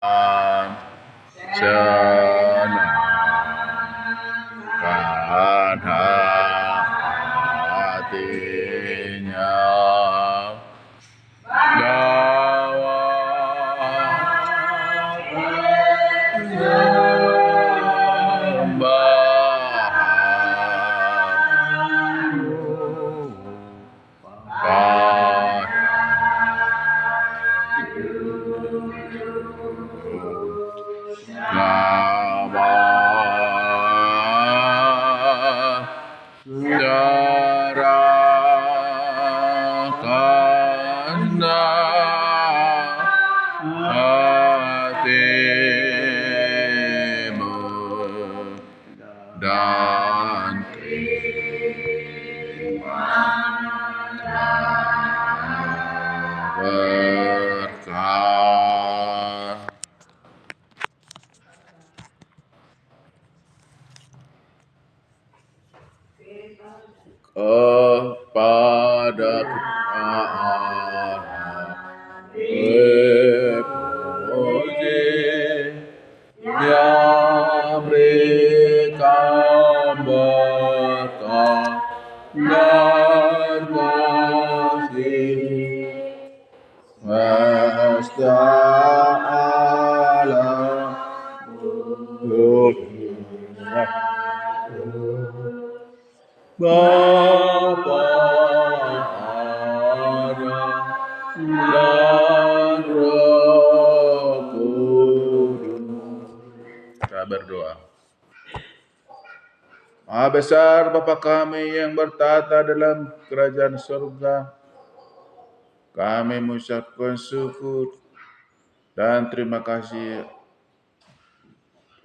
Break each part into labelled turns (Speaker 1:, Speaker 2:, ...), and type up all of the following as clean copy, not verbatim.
Speaker 1: senangkan hatinya bahwa hatimu dan berkah. Kepada puji yang berikan berkah dan kasih Mesta Allah Bapa dan Roh Kudus. Kita berdoa. Maha besar Bapa kami yang bertata dalam kerajaan surga, kami mengucapkan syukur dan terima kasih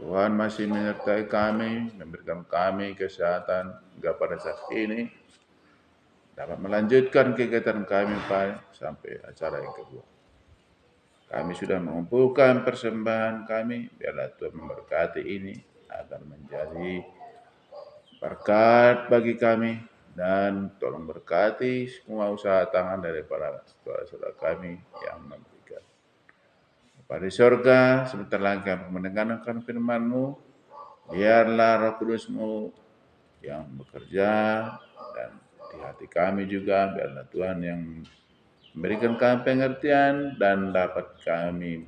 Speaker 1: Tuhan masih menyertai kami, memberikan kami kesehatan hingga pada saat ini dapat melanjutkan kegiatan kami sampai acara yang kedua. Kami sudah mengumpulkan persembahan kami, biarlah Tuhan memberkati ini agar menjadi berkat bagi kami dan tolong berkati semua usaha tangan daripada saudara-saudara kami yang memberikan. Bapa di surga, sebentar lagi kami mendengarkan firman-Mu, biarlah Roh Kudus-Mu yang bekerja dan di hati kami juga, biarlah Tuhan yang memberikan kami pengertian dan dapat kami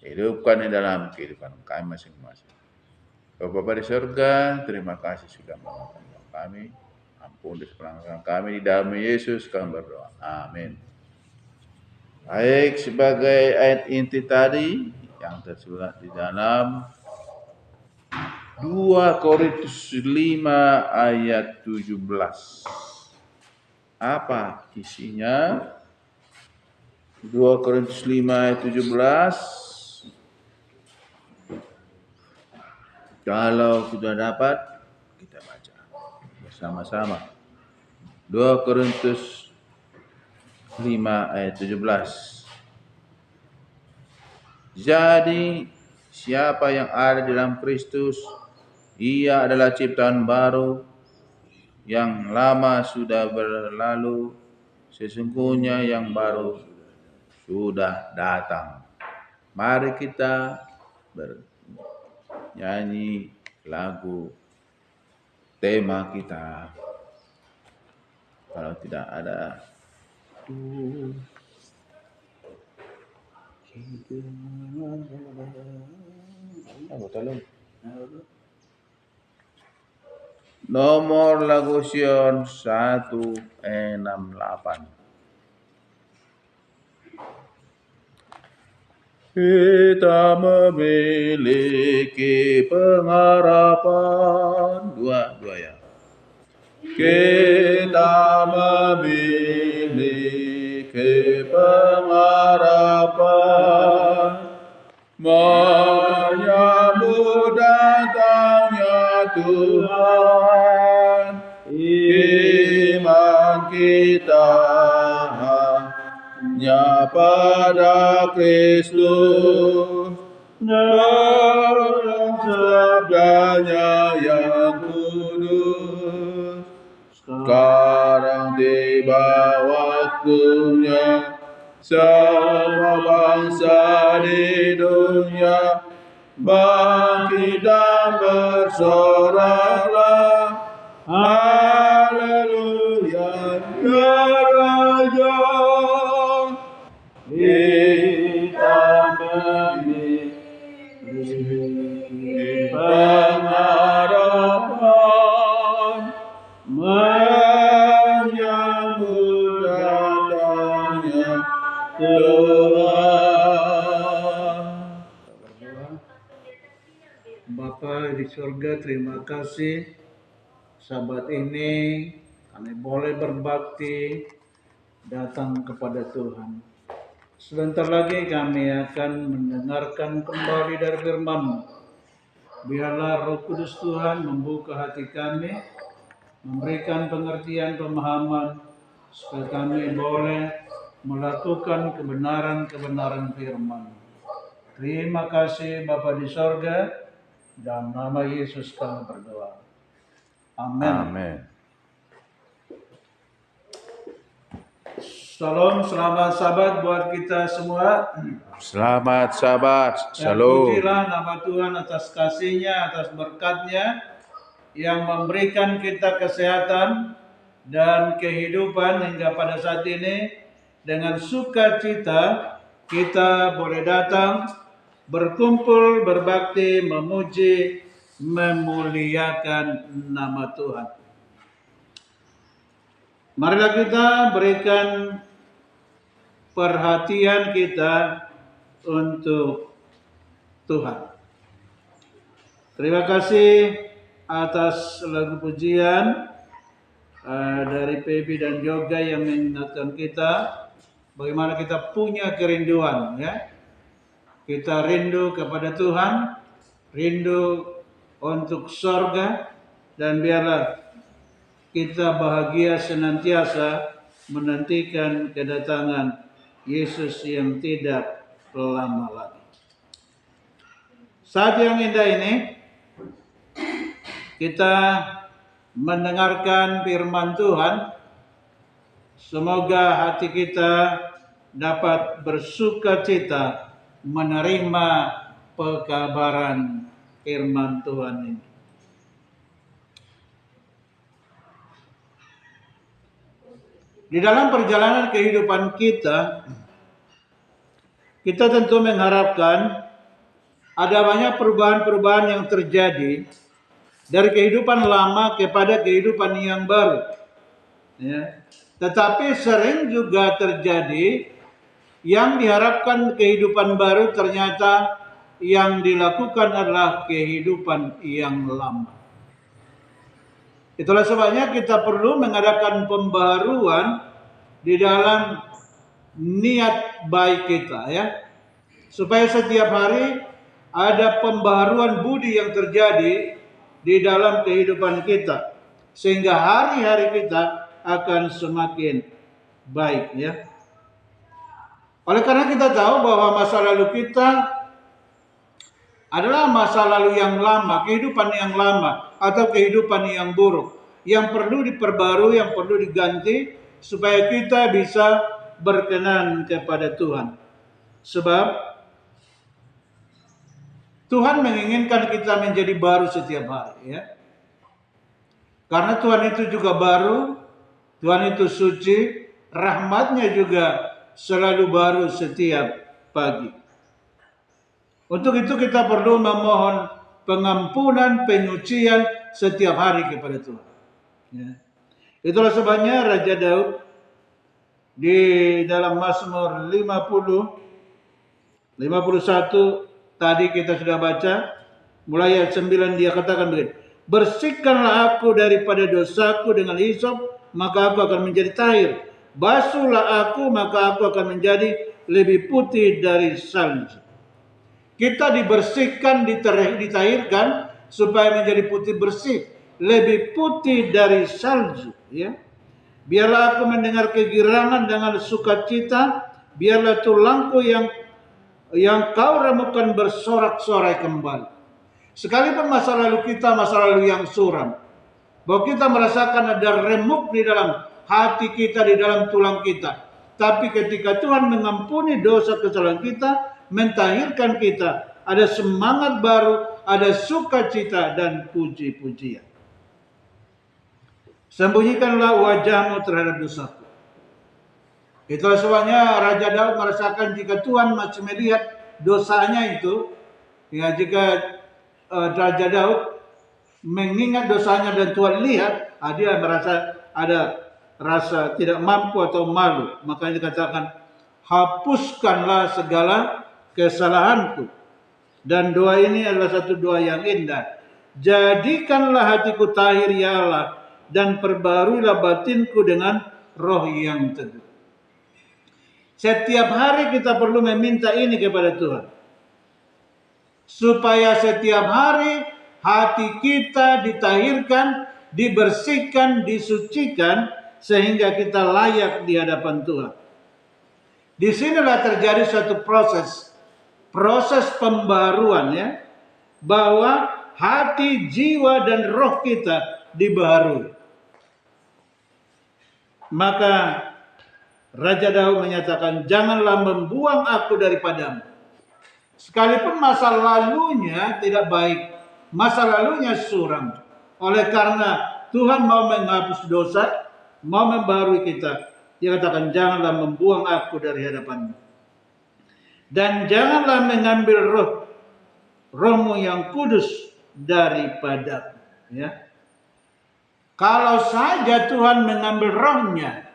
Speaker 1: hidupkan di dalam kehidupan kami masing-masing. Bapa di surga, terima kasih sudah menonton kami. Ampun dosa kami di dalam Yesus kami berdoa. Amin. Baik, sebagai ayat inti tadi yang tersurat di dalam 2 Korintus 5 ayat 17. Apa isinya? 2 Korintus 5 ayat 17. Kalau sudah dapat, kita baca bersama-sama. 2 Korintus 5 ayat 17. Jadi, siapa yang ada di dalam Kristus, ia adalah ciptaan baru, yang lama sudah berlalu, sesungguhnya yang baru sudah datang. Mari kita bernyanyi lagu tema kita. Kalau tidak ada nomor lagu Sion 168. Kita memiliki pengharapan. Dua ya. Kita memiliki pengharapan, menyambut datangnya Tuhan. Iman kita hanya pada Kristus, dan sabdanya yang kudus. Sekarang tiba waktunya semua bangsa di dunia, bangkit dan bersoraklah, haleluya, ya Raja. Kita memiliki pengharapan, menyambut datangnya Tuhan.
Speaker 2: Bapa di surga, terima kasih sahabat ini kami boleh berbakti datang kepada Tuhan. Sebentar lagi kami akan mendengarkan kembali dari firman-Mu. Biarlah Roh Kudus Tuhan membuka hati kami, memberikan pengertian pemahaman supaya kami boleh melakukan kebenaran-kebenaran firman. Terima kasih Bapa di sorga, dalam nama Yesus kami berdoa. Amin.
Speaker 1: Amin.
Speaker 2: Shalom, selamat sahabat buat kita semua.
Speaker 1: Selamat sahabat, shalom.
Speaker 2: Pujilah nama Tuhan atas kasih-Nya, atas berkat-Nya yang memberikan kita kesehatan dan kehidupan hingga pada saat ini. Dengan sukacita kita boleh datang, berkumpul, berbakti, memuji, memuliakan nama Tuhan. Marilah kita berikan perhatian kita untuk Tuhan. Terima kasih atas lagu pujian dari Pebi dan Yoga yang mengingatkan kita bagaimana kita punya kerinduan, ya. Kita rindu kepada Tuhan, rindu untuk sorga, dan biarlah kita bahagia senantiasa menantikan kedatangan Yesus yang tidak lama lagi. Saat yang indah ini kita mendengarkan firman Tuhan. Semoga hati kita dapat bersukacita menerima pekabaran firman Tuhan ini. Di dalam perjalanan kehidupan kita tentu mengharapkan ada banyak perubahan-perubahan yang terjadi dari kehidupan lama kepada kehidupan yang baru. Ya. Tetapi sering juga terjadi yang diharapkan kehidupan baru ternyata yang dilakukan adalah kehidupan yang lama. Itulah sebabnya kita perlu mengadakan pembaharuan di dalam niat baik kita, ya. Supaya setiap hari ada pembaharuan budi yang terjadi di dalam kehidupan kita. Sehingga hari-hari kita akan semakin baik, ya. Oleh karena kita tahu bahwa masa lalu kita adalah masa lalu yang lama, kehidupan yang lama, atau kehidupan yang buruk, yang perlu diperbarui, yang perlu diganti, supaya kita bisa berkenan kepada Tuhan. Sebab Tuhan menginginkan kita menjadi baru setiap hari, ya. Karena Tuhan itu juga baru, Tuhan itu suci, rahmat-Nya juga selalu baru setiap pagi. Untuk itu kita perlu memohon pengampunan, penyucian setiap hari kepada Tuhan. Ya. Itulah sebabnya Raja Daud di dalam Mazmur 51 tadi kita sudah baca, mulai ayat 9 dia katakan begini, bersihkanlah aku daripada dosaku dengan hisop, maka aku akan menjadi tahir. Basuhlah aku, maka aku akan menjadi lebih putih dari salju. Kita dibersihkan, ditahirkan supaya menjadi putih bersih, lebih putih dari salju, ya. Biarlah aku mendengar kegirangan dengan sukacita, biarlah tulangku yang kau remukkan bersorak-sorai kembali. Sekalipun masa lalu kita masa lalu yang suram, bahwa kita merasakan ada remuk di dalam hati kita, di dalam tulang kita, Tapi ketika Tuhan mengampuni dosa kesalahan kita, mentahirkan kita, ada semangat baru, ada sukacita dan puji-pujian. Sembunyikanlah wajahmu terhadap dosaku. Itulah sebabnya Raja Daud merasakan jika Tuhan masih melihat dosanya itu, ya jika Raja Daud mengingat dosanya dan Tuhan lihat, dia merasa ada rasa tidak mampu atau malu. Makanya dikatakan, hapuskanlah segala kesalahanku. Dan doa ini adalah satu doa yang indah. Jadikanlah hatiku tahir ya Allah, dan perbaruilah batinku dengan roh yang teguh. Setiap hari kita perlu meminta ini kepada Tuhan. Supaya setiap hari hati kita ditahirkan, dibersihkan, disucikan, sehingga kita layak di hadapan Tuhan. Disinilah terjadi suatu proses pembaruan, ya, bahwa hati, jiwa, dan roh kita dibaharui. Maka Raja Daud menyatakan, janganlah membuang aku daripadamu. Sekalipun masa lalunya tidak baik, masa lalunya suram. Oleh karena Tuhan mau menghapus dosa, mau membaharui kita, dia katakan, janganlah membuang aku dari hadapanmu. Dan janganlah mengambil rohmu yang kudus daripadaku. Ya. Kalau saja Tuhan mengambil rohnya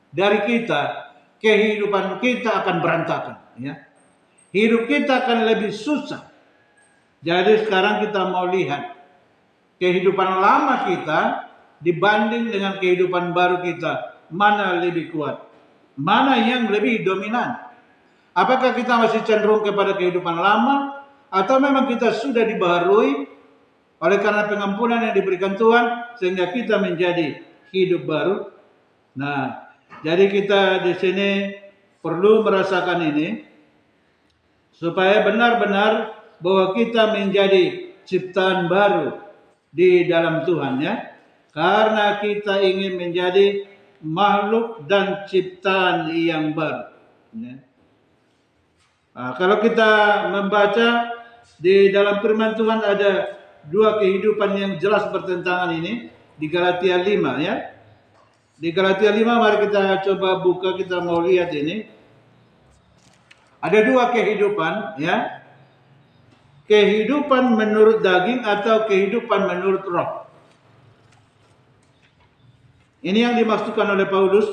Speaker 2: dari kita, kehidupan kita akan berantakan. Ya. Hidup kita akan lebih susah. Jadi sekarang kita mau lihat kehidupan lama kita dibanding dengan kehidupan baru kita, mana lebih kuat, mana yang lebih dominan. Apakah kita masih cenderung kepada kehidupan lama, atau memang kita sudah dibaharui oleh karena pengampunan yang diberikan Tuhan sehingga kita menjadi hidup baru? Nah, jadi kita di sini perlu merasakan ini supaya benar-benar bahwa kita menjadi ciptaan baru di dalam Tuhan, ya. Karena kita ingin menjadi makhluk dan ciptaan yang baru. Ya. Nah, kalau kita membaca di dalam firman Tuhan ada dua kehidupan yang jelas bertentangan ini di Galatia 5, ya. Di Galatia 5 mari kita coba buka, kita mau lihat ini. Ada dua kehidupan, ya. Kehidupan menurut daging atau kehidupan menurut roh. Ini yang dimaksudkan oleh Paulus